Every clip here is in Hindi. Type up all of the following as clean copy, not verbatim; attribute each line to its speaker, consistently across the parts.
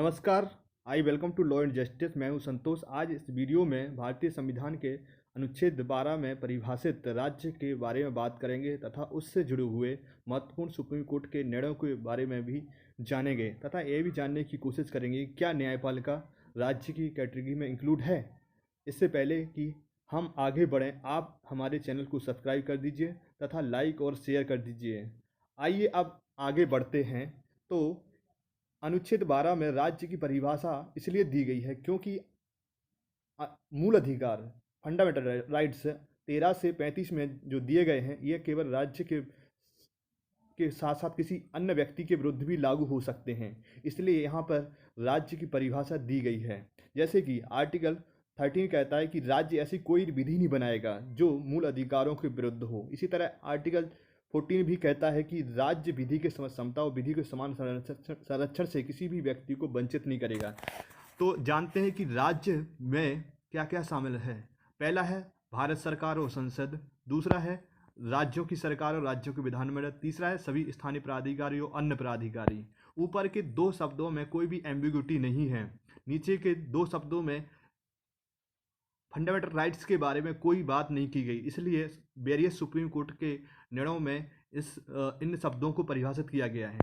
Speaker 1: नमस्कार। I welcome to law and justice. मैं हूं संतोष। आज इस वीडियो में भारतीय संविधान के अनुच्छेद 12 में परिभाषित राज्य के बारे में बात करेंगे तथा उससे जुड़े हुए महत्वपूर्ण सुप्रीम कोर्ट के निर्णयों के बारे में भी जानेंगे तथा ये भी जानने की कोशिश करेंगे कि क्या न्यायपालिका राज्य की कैटेगरी में इंक्लूड है। इससे पहले कि हम आगे बढ़ें, आप हमारे चैनल को सब्सक्राइब कर दीजिए तथा लाइक और शेयर कर दीजिए। आइए अब आगे बढ़ते हैं। तो अनुच्छेद 12 में राज्य की परिभाषा इसलिए दी गई है क्योंकि मूल अधिकार फंडामेंटल राइट्स 13 से 35 में जो दिए गए हैं ये केवल राज्य के साथ साथ किसी अन्य व्यक्ति के विरुद्ध भी लागू हो सकते हैं। इसलिए यहाँ पर राज्य की परिभाषा दी गई है। जैसे कि आर्टिकल 13 कहता है कि राज्य ऐसी कोई विधि नहीं बनाएगा जो मूल अधिकारों के विरुद्ध हो। इसी तरह आर्टिकल 14 भी कहता है कि राज्य विधि के समता और विधि के समान संरक्षण से किसी भी व्यक्ति को वंचित नहीं करेगा। तो जानते हैं कि राज्य में क्या क्या शामिल है। पहला है भारत सरकार और संसद, दूसरा है राज्यों की सरकार और राज्यों के विधानमंडल, तीसरा है सभी स्थानीय प्राधिकारी और अन्य प्राधिकारी। ऊपर के दो शब्दों में कोई भी एम्बिग्युइटी नहीं है। नीचे के दो शब्दों में फंडामेंटल राइट्स के बारे में कोई बात नहीं की गई। इसलिए वेरियस सुप्रीम कोर्ट के निर्णयों में इन शब्दों को परिभाषित किया गया है।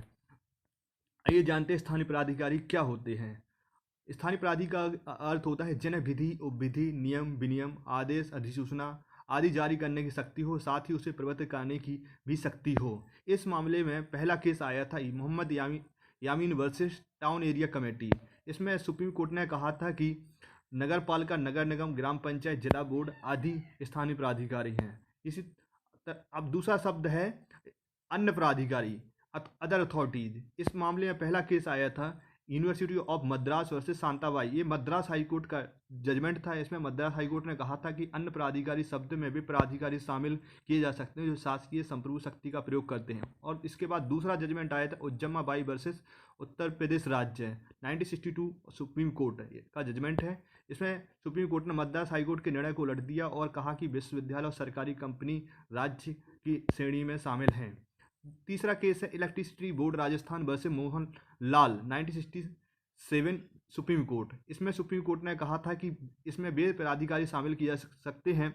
Speaker 1: आइए जानते हैं स्थानीय प्राधिकारी क्या होते हैं। स्थानीय प्राधिकारी का अर्थ होता है जिन्हें विधि, उपविधि, नियम, विनियम, आदेश, अधिसूचना आदि जारी करने की शक्ति हो, साथ ही उसे प्रवर्तित करने की भी शक्ति हो। इस मामले में पहला केस आया था मोहम्मद यामीन वर्सेस टाउन एरिया कमेटी। इसमें सुप्रीम कोर्ट ने कहा था कि नगर पालिका, नगर निगम, ग्राम पंचायत, जिला बोर्ड आदि स्थानीय प्राधिकारी हैं। अब दूसरा शब्द है अन्य प्राधिकारी, अदर अथॉरिटीज। इस मामले में पहला केस आया था university of Madras versus Shantabai. ये मद्रास हाई कोर्ट का जजमेंट था। इसमें मद्रास हाई कोर्ट ने कहा था कि अन्य प्राधिकारी शब्द में भी प्राधिकारी शामिल किए जा सकते हैं जो शासकीय संप्रभु शक्ति का प्रयोग करते हैं। और इसके बाद दूसरा जजमेंट आया था उज्जम्मा बाई वर्सेस उत्तर प्रदेश राज्य, 1962 सुप्रीम कोर्ट का जजमेंट है। इसमें सुप्रीम कोर्ट ने मद्रास हाई कोर्ट के निर्णय को उलट दिया और कहा कि विश्वविद्यालय और सरकारी कंपनी राज्य की श्रेणी में शामिल हैं। तीसरा केस है electricity board Rajasthan versus Mohan Lal, 1967 supreme court. इसमें सुप्रीम कोर्ट ने कहा था कि इसमें वे प्राधिकारी शामिल किए जा सकते हैं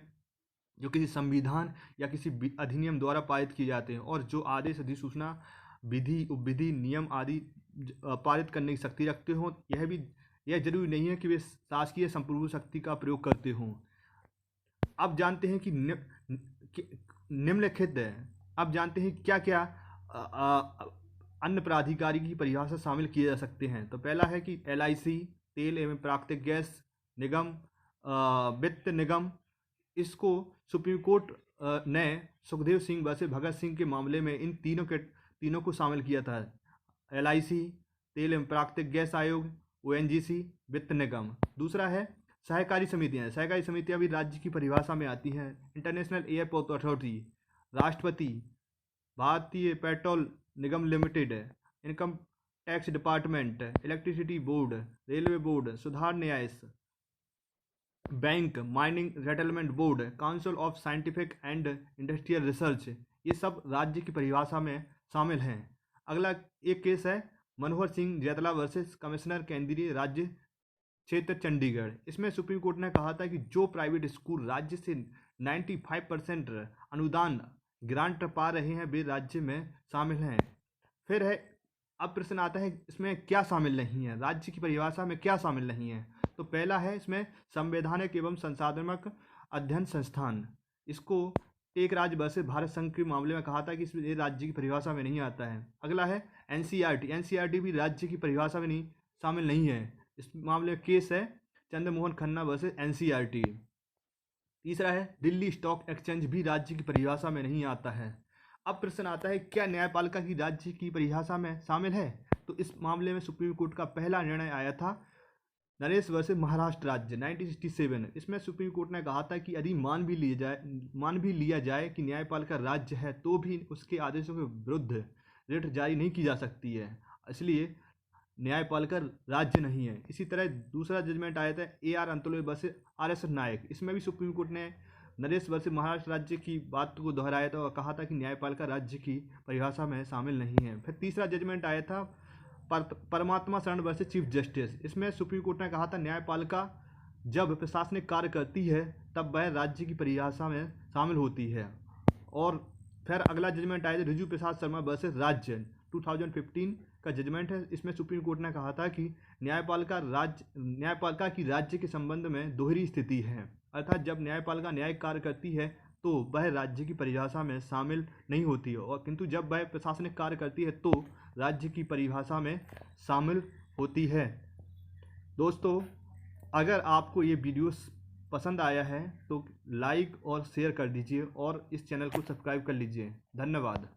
Speaker 1: जो किसी संविधान या किसी अधिनियम द्वारा पारित किए जाते हैं और जो आदेश, अधिसूचना, विधि, उपविधि, नियम आदि पारित करने की शक्ति रखते हों। यह जरूरी नहीं है कि वे शासकीय संप्रभु शक्ति का प्रयोग करते हों। अब जानते हैं कि निम्नलिखित अब जानते हैं क्या क्या अन्य प्राधिकारी की परिभाषा शामिल किए जा सकते हैं। तो पहला है कि LIC, तेल एवं प्राकृतिक गैस निगम, वित्त निगम। इसको सुप्रीम कोर्ट ने सुखदेव सिंह वर्सेस भगत सिंह के मामले में इन तीनों को शामिल किया था। LIC, तेल एवं प्राकृतिक गैस आयोग, ONGC, वित्त निगम। दूसरा है सहकारी समितियाँ। सहकारी समितियाँ भी राज्य की परिभाषा में आती हैं। इंटरनेशनल एयरपोर्ट अथॉरिटी, राष्ट्रपति, भारतीय पेट्रोल निगम limited, income tax department, electricity board, railway board, सुधार न्यास, bank, mining settlement board, council of scientific and industrial research. ये सब राज्य की परिभाषा में शामिल हैं। अगला एक केस है मनोहर सिंह जैतला वर्सेस कमिश्नर केंद्रीय राज्य क्षेत्र चंडीगढ़। इसमें सुप्रीम कोर्ट ने कहा था कि जो प्राइवेट स्कूल राज्य से 95% अनुदान ग्रांट पा रहे हैं वे राज्य में शामिल हैं। फिर है अब प्रश्न आता है इसमें क्या शामिल नहीं है, राज्य की परिभाषा में क्या शामिल नहीं है। तो पहला है इसमें संवैधानिक एवं संसाधनात्मक अध्ययन संस्थान। इसको एक राज्य वर्सेस भारत संघ के मामले में कहा था कि इसमें राज्य की परिभाषा में नहीं आता है। अगला है NCERT भी राज्य की परिभाषा में शामिल नहीं है। इस मामले में केस है चंद्रमोहन खन्ना वर्सेस NCERT। तीसरा है दिल्ली स्टॉक एक्सचेंज भी राज्य की परिभाषा में नहीं आता है। अब प्रश्न आता है क्या न्यायपालिका की राज्य की परिभाषा में शामिल है। तो इस मामले में सुप्रीम कोर्ट का पहला निर्णय आया था नरेश वर्सेस महाराष्ट्र राज्य, 1967। इसमें सुप्रीम कोर्ट ने कहा था कि यदि मान भी लिया जाए कि न्यायपालिका राज्य है तो भी उसके आदेशों के विरुद्ध रिट जारी नहीं की जा सकती है, इसलिए न्यायपालिका राज्य नहीं है। इसी तरह दूसरा जजमेंट आया था AR अंतोले वर्सेस RS नायक। इसमें भी सुप्रीम कोर्ट ने नरेश वर्सेस महाराष्ट्र राज्य की बात को दोहराया था और कहा था कि न्यायपालिका राज्य की परिभाषा में शामिल नहीं है। फिर तीसरा जजमेंट आया था परमात्मा शरण वर्सेस चीफ जस्टिस, इसमें सुप्रीम कोर्ट ने कहा था न्यायपालिका जब प्रशासनिक कार्य करती है तब वह राज्य की परिभाषा में शामिल होती है। और फिर अगला जजमेंट आया था रिजू प्रसाद शर्मा वर्सेस राज्य, 2015 का जजमेंट है। इसमें सुप्रीम कोर्ट ने कहा था कि न्यायपालिका की राज्य के संबंध में दोहरी स्थिति है, अर्थात जब न्यायपालिका न्यायिक कार्य करती है तो वह राज्य की परिभाषा में शामिल नहीं होती है, और किंतु जब वह प्रशासनिक कार्य करती है तो राज्य की परिभाषा में शामिल होती है। दोस्तों, अगर आपको ये वीडियोस पसंद आया है तो लाइक और शेयर कर दीजिए और इस चैनल को सब्सक्राइब कर लीजिए। धन्यवाद।